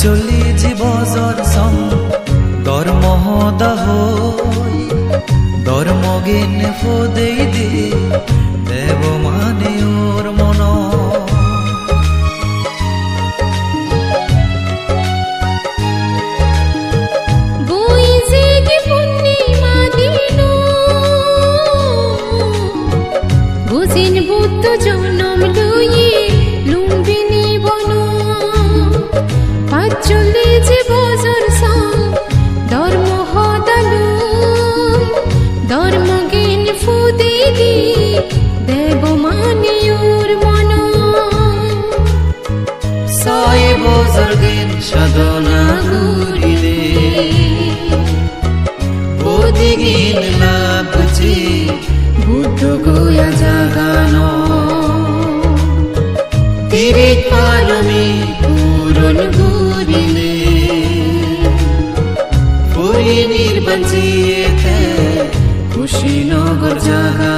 চল্লিশ বছর সং ধর্ম হই ধর্ম জ্ঞান ফোদেই দি দেব মানে ওর মন বুদ্ধ জনম লইয়ে লুম্বিনী বন ৪৫ বছর সং ধর্ম হদালু ধর্ম জ্ঞান ফুদে দি দেব মানে ওর মন ৬ বছর জ্ঞান সাধনা করিলে বোধি জ্ঞান লাভ বুঝি বুদ্ধ গোয়া জাগানো তিরে পালমে পূরণ করিলে পুরী নির্বাণ কুশীনগর জাগা